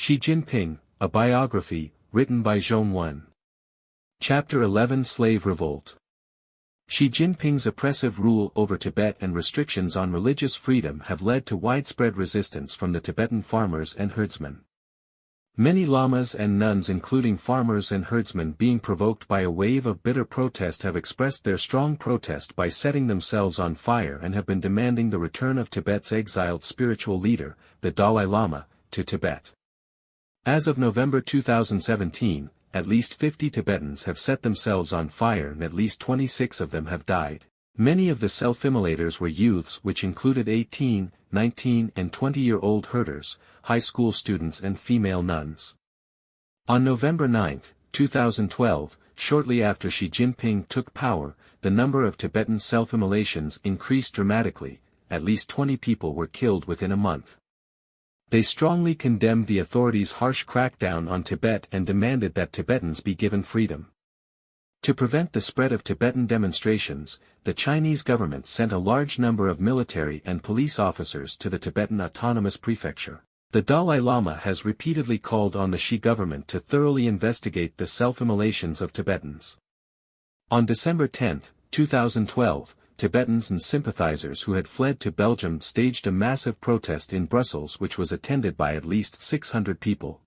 Xi Jinping, a biography, written by Zhong Wen. Chapter 11 Slave Revolt. Xi Jinping's oppressive rule over Tibet and restrictions on religious freedom have led to widespread resistance from the Tibetan farmers and herdsmen. Many lamas and nuns, including farmers and herdsmen being provoked by a wave of bitter protest, have expressed their strong protest by setting themselves on fire and have been demanding the return of Tibet's exiled spiritual leader, the Dalai Lama, to Tibet. As of November 2017, at least 50 Tibetans have set themselves on fire and at least 26 of them have died. Many of the self-immolators were youths, which included 18, 19 and 20-year-old herders, high school students and female nuns. On November 9, 2012, shortly after Xi Jinping took power, the number of Tibetan self-immolations increased dramatically. At least 20 people were killed within a month. They strongly condemned the authorities' harsh crackdown on Tibet and demanded that Tibetans be given freedom. To prevent the spread of Tibetan demonstrations, the Chinese government sent a large number of military and police officers to the Tibetan Autonomous Prefecture. The Dalai Lama has repeatedly called on the Xi government to thoroughly investigate the self-immolations of Tibetans. On December 10, 2012, Tibetans and sympathizers who had fled to Belgium staged a massive protest in Brussels which was attended by at least 600 people.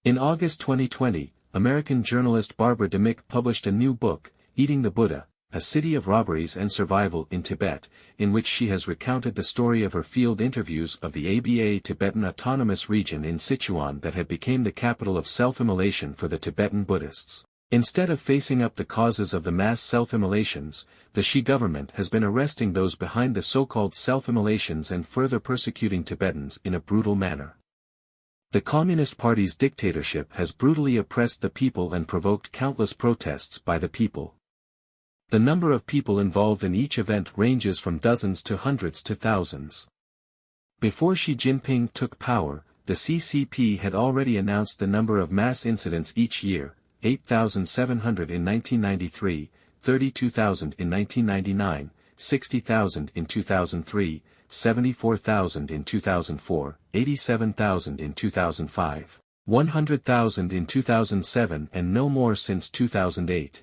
In August 2020, American journalist Barbara Demick published a new book, Eating the Buddha, A City of Robberies and Survival in Tibet, in which she has recounted the story of her field interviews of the ABA Tibetan Autonomous Region in Sichuan that had become the capital of self-immolation for the Tibetan Buddhists. Instead of facing up the causes of the mass self-immolations, the Xi government has been arresting those behind the so-called self-immolations and further persecuting Tibetans in a brutal manner. The Communist Party's dictatorship has brutally oppressed the people and provoked countless protests by the people. The number of people involved in each event ranges from dozens to hundreds to thousands. Before Xi Jinping took power, the CCP had already announced the number of mass incidents each year: 8,700 in 1993, 32,000 in 1999, 60,000 in 2003, 74,000 in 2004, 87,000 in 2005, 100,000 in 2007 and no more since 2008.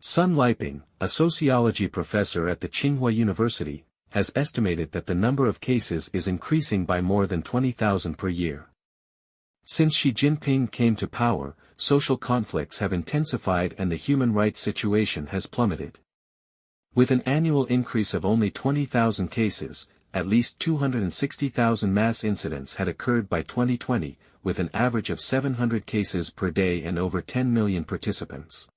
Sun Liping, a sociology professor at the Tsinghua University, has estimated that the number of cases is increasing by more than 20,000 per year. Since Xi Jinping came to power, social conflicts have intensified and the human rights situation has plummeted. With an annual increase of only 20,000 cases, at least 260,000 mass incidents had occurred by 2020, with an average of 700 cases per day and over 10 million participants.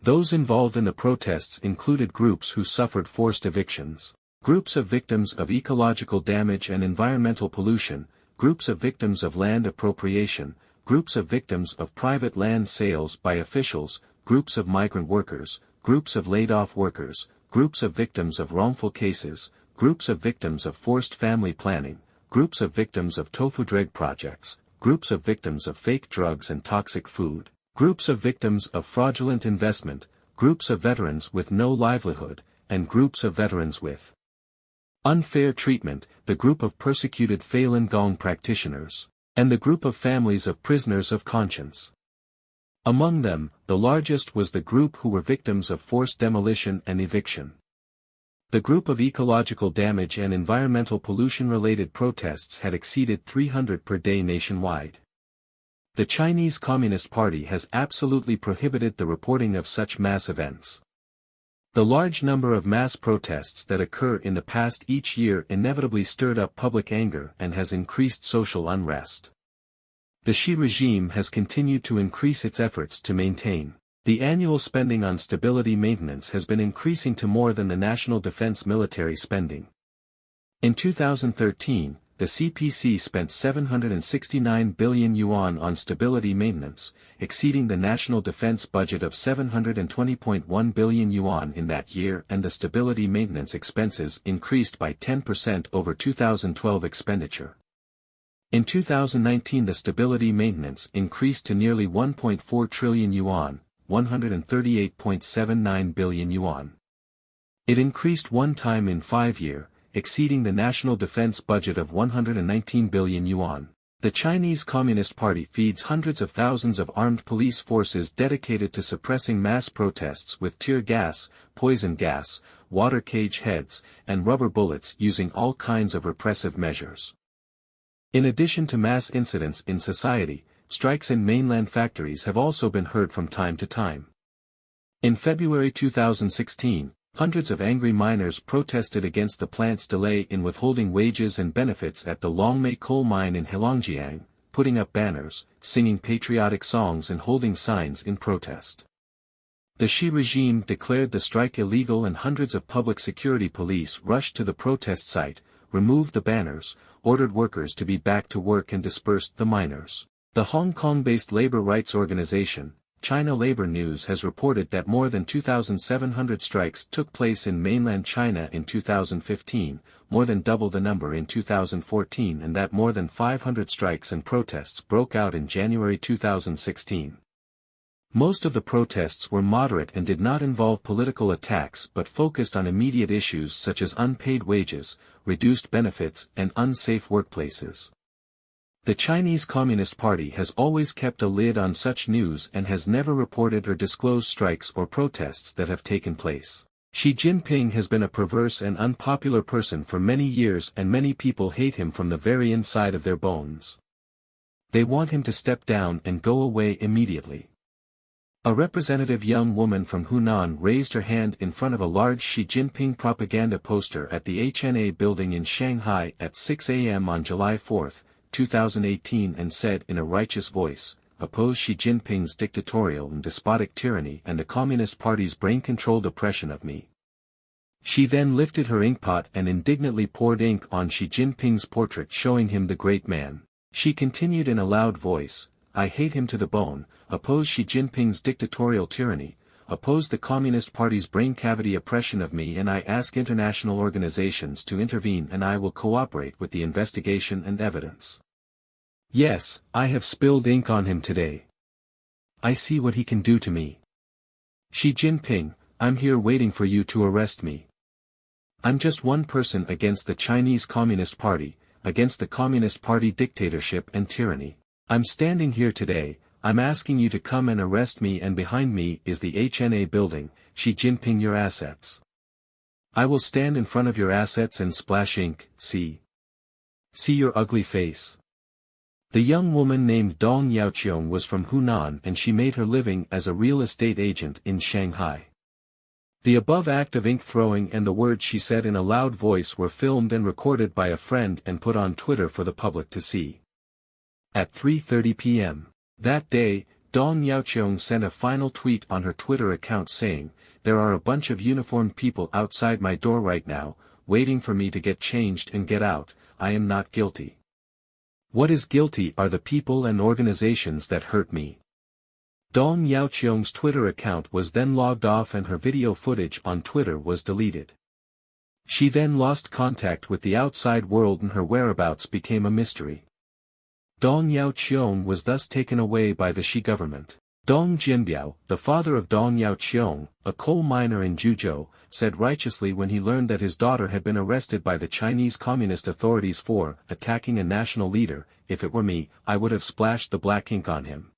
Those involved in the protests included groups who suffered forced evictions, groups of victims of ecological damage and environmental pollution, groups of victims of land appropriation, groups of victims of private land sales by officials, groups of migrant workers, groups of laid-off workers, groups of victims of wrongful cases, groups of victims of forced family planning, groups of victims of tofu dreg projects, groups of victims of fake drugs and toxic food, groups of victims of fraudulent investment, groups of veterans with no livelihood, and groups of veterans with unfair treatment, the group of persecuted Falun Gong practitioners, and the group of families of prisoners of conscience. Among them, the largest was the group who were victims of forced demolition and eviction. The group of ecological damage and environmental pollution-related protests had exceeded 300 per day nationwide. The Chinese Communist Party has absolutely prohibited the reporting of such mass events. The large number of mass protests that occur in the past each year inevitably stirred up public anger and has increased social unrest. The Xi regime has continued to increase its efforts to maintain. The annual spending on stability maintenance has been increasing to more than the national defense military spending. In 2013, the CPC spent 769 billion yuan on stability maintenance, exceeding the national defense budget of 720.1 billion yuan in that year, and the stability maintenance expenses increased by 10% over 2012 expenditure. In 2019 the stability maintenance increased to nearly 1.4 trillion yuan, 138.79 billion yuan. It increased one time in 5 years, exceeding the national defense budget of 119 billion yuan. The Chinese Communist Party feeds hundreds of thousands of armed police forces dedicated to suppressing mass protests with tear gas, poison gas, water cage heads, and rubber bullets using all kinds of repressive measures. In addition to mass incidents in society, strikes in mainland factories have also been heard from time to time. In February 2016, hundreds of angry miners protested against the plant's delay in withholding wages and benefits at the Longmei coal mine in Heilongjiang, putting up banners, singing patriotic songs and holding signs in protest. The Xi regime declared the strike illegal and hundreds of public security police rushed to the protest site, removed the banners, ordered workers to be back to work and dispersed the miners. The Hong Kong-based labor rights organization, China Labor News has reported that more than 2,700 strikes took place in mainland China in 2015, more than double the number in 2014, and that more than 500 strikes and protests broke out in January 2016. Most of the protests were moderate and did not involve political attacks but focused on immediate issues such as unpaid wages, reduced benefits, and unsafe workplaces. The Chinese Communist Party has always kept a lid on such news and has never reported or disclosed strikes or protests that have taken place. Xi Jinping has been a perverse and unpopular person for many years, and many people hate him from the very inside of their bones. They want him to step down and go away immediately. A representative young woman from Hunan raised her hand in front of a large Xi Jinping propaganda poster at the HNA building in Shanghai at 6 a.m. on July 4, 2018, and said in a righteous voice, "Oppose Xi Jinping's dictatorial and despotic tyranny and the Communist Party's brain-controlled oppression of me." She then lifted her inkpot and indignantly poured ink on Xi Jinping's portrait, showing him the great man. She continued in a loud voice, "I hate him to the bone, oppose Xi Jinping's dictatorial tyranny, oppose the Communist Party's brain cavity oppression of me, and I ask international organizations to intervene, and I will cooperate with the investigation and evidence. Yes, I have spilled ink on him today. I see what he can do to me. Xi Jinping, I'm here waiting for you to arrest me. I'm just one person against the Chinese Communist Party, against the Communist Party dictatorship and tyranny. I'm standing here today, I'm asking you to come and arrest me, and behind me is the HNA building, Xi Jinping, your assets. I will stand in front of your assets and splash ink, see your ugly face." The young woman named Dong Yaoqiong was from Hunan, and she made her living as a real estate agent in Shanghai. The above act of ink throwing and the words she said in a loud voice were filmed and recorded by a friend and put on Twitter for the public to see. At 3:30 p.m. that day, Dong Yaoqiong sent a final tweet on her Twitter account saying, "There are a bunch of uniformed people outside my door right now, waiting for me to get changed and get out. I am not guilty. What is guilty are the people and organizations that hurt me." Dong Yaoqiong's Twitter account was then logged off and her video footage on Twitter was deleted. She then lost contact with the outside world and her whereabouts became a mystery. Dong Yaoqiong was thus taken away by the Xi government. Dong Jinbiao, the father of Dong Yaoqiong, a coal miner in Juzhou, said righteously when he learned that his daughter had been arrested by the Chinese Communist authorities for attacking a national leader, "If it were me, I would have splashed the black ink on him.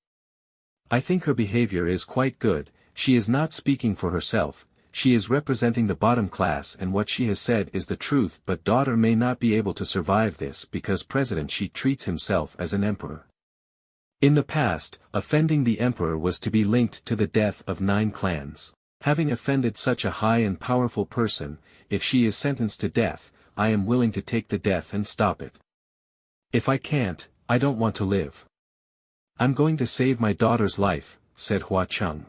I think her behavior is quite good. She is not speaking for herself, she is representing the bottom class, and what she has said is the truth, but daughter may not be able to survive this because President Xi treats himself as an emperor." In the past, offending the emperor was to be linked to the death of 9 clans. Having offended such a high and powerful person, if she is sentenced to death, I am willing to take the death and stop it. If I can't, I don't want to live. I'm going to save my daughter's life, said Hua Cheng.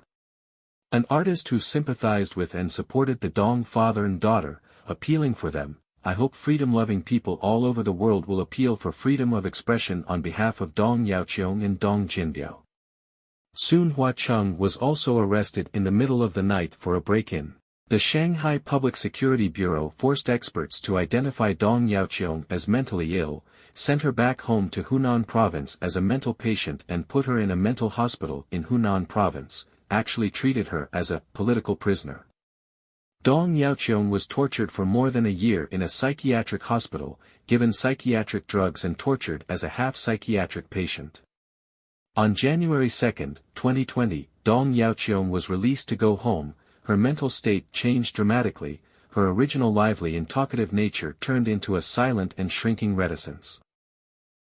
An artist who sympathized with and supported the Dong father and daughter, appealing for them. "I hope freedom-loving people all over the world will appeal for freedom of expression on behalf of Dong Yaoqiong and Dong Jinbiao." Soon Hua Cheng was also arrested in the middle of the night for a break-in. The Shanghai Public Security Bureau forced experts to identify Dong Yaoqiong as mentally ill, sent her back home to Hunan province as a mental patient and put her in a mental hospital in Hunan province, actually treated her as a political prisoner. Dong Yaoqiong was tortured for more than a year in a psychiatric hospital, given psychiatric drugs and tortured as a half-psychiatric patient. On January 2, 2020, Dong Yaoqiong was released to go home. Her mental state changed dramatically, her original lively and talkative nature turned into a silent and shrinking reticence.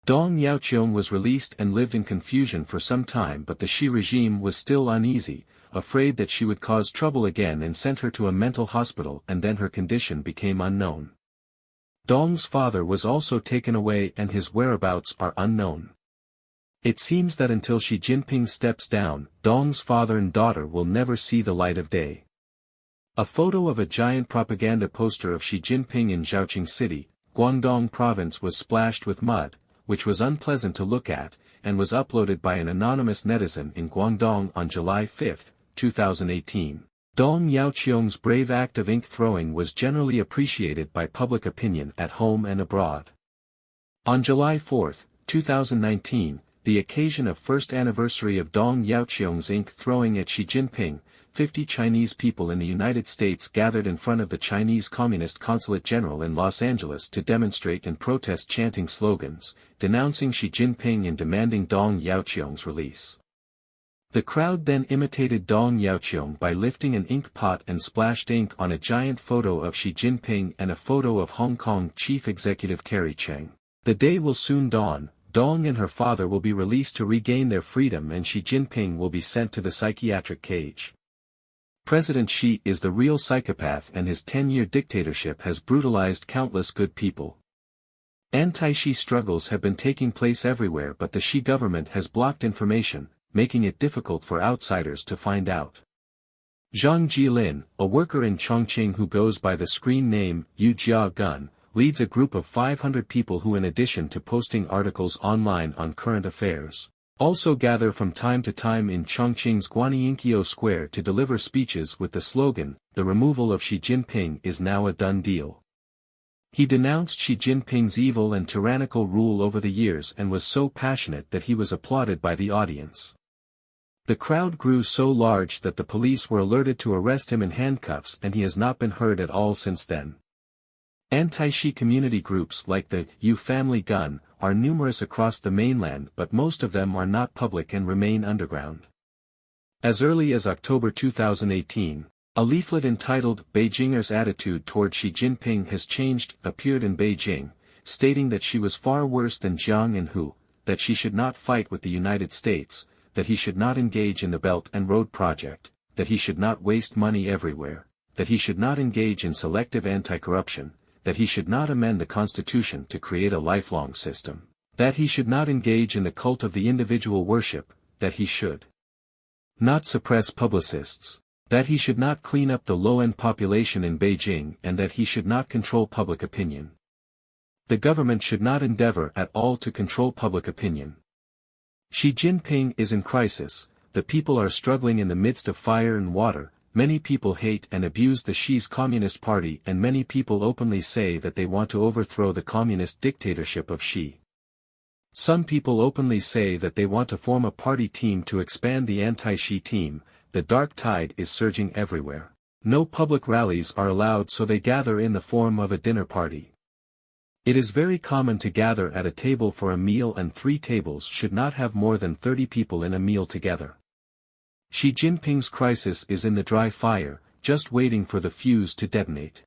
Dong Yaoqiong was released and lived in confusion for some time, but the Xi regime was still uneasy, afraid that she would cause trouble again, and sent her to a mental hospital, and then her condition became unknown. Dong's father was also taken away and his whereabouts are unknown. It seems that until Xi Jinping steps down, Dong's father and daughter will never see the light of day. A photo of a giant propaganda poster of Xi Jinping in Zhaoqing City, Guangdong Province was splashed with mud, which was unpleasant to look at, and was uploaded by an anonymous netizen in Guangdong on July 5, 2018. Dong Yaoqiong's brave act of ink throwing was generally appreciated by public opinion at home and abroad. On July 4, 2019, the occasion of first anniversary of Dong Yaoqiong's ink throwing at Xi Jinping, 50 Chinese people in the United States gathered in front of the Chinese Communist Consulate General in Los Angeles to demonstrate and protest, chanting slogans, denouncing Xi Jinping and demanding Dong Yaoqiong's release. The crowd then imitated Dong Yaoqiong by lifting an ink pot and splashed ink on a giant photo of Xi Jinping and a photo of Hong Kong Chief Executive Carrie Cheng. The day will soon dawn. Dong and her father will be released to regain their freedom, and Xi Jinping will be sent to the psychiatric cage. President Xi is the real psychopath, and his 10-year dictatorship has brutalized countless good people. Anti-Xi struggles have been taking place everywhere, but the Xi government has blocked information, making it difficult for outsiders to find out. Zhang Jilin, a worker in Chongqing who goes by the screen name Yu Jia Gun, leads a group of 500 people who, in addition to posting articles online on current affairs, also gather from time to time in Chongqing's Guanyinkyo Square to deliver speeches with the slogan, "The removal of Xi Jinping is now a done deal." He denounced Xi Jinping's evil and tyrannical rule over the years and was so passionate that he was applauded by the audience. The crowd grew so large that the police were alerted to arrest him in handcuffs, and he has not been heard at all since then. Anti-Xi community groups like the Yu Family Gun are numerous across the mainland, but most of them are not public and remain underground. As early as October 2018, a leaflet entitled "Beijingers' Attitude Toward Xi Jinping Has Changed" appeared in Beijing, stating that she was far worse than Jiang and Hu, that she should not fight with the United States, that he should not engage in the Belt and Road Project, that he should not waste money everywhere, that he should not engage in selective anti-corruption, that he should not amend the Constitution to create a lifelong system, that he should not engage in the cult of the individual worship, that he should not suppress publicists, that he should not clean up the low-end population in Beijing, and that he should not control public opinion. The government should not endeavor at all to control public opinion. Xi Jinping is in crisis, the people are struggling in the midst of fire and water. Many people hate and abuse the Xi's Communist Party, and many people openly say that they want to overthrow the communist dictatorship of Xi. Some people openly say that they want to form a party team to expand the anti-Xi team. The dark tide is surging everywhere. No public rallies are allowed, so they gather in the form of a dinner party. It is very common to gather at a table for a meal, and 3 tables should not have more than 30 people in a meal together. Xi Jinping's crisis is in the dry fire, just waiting for the fuse to detonate.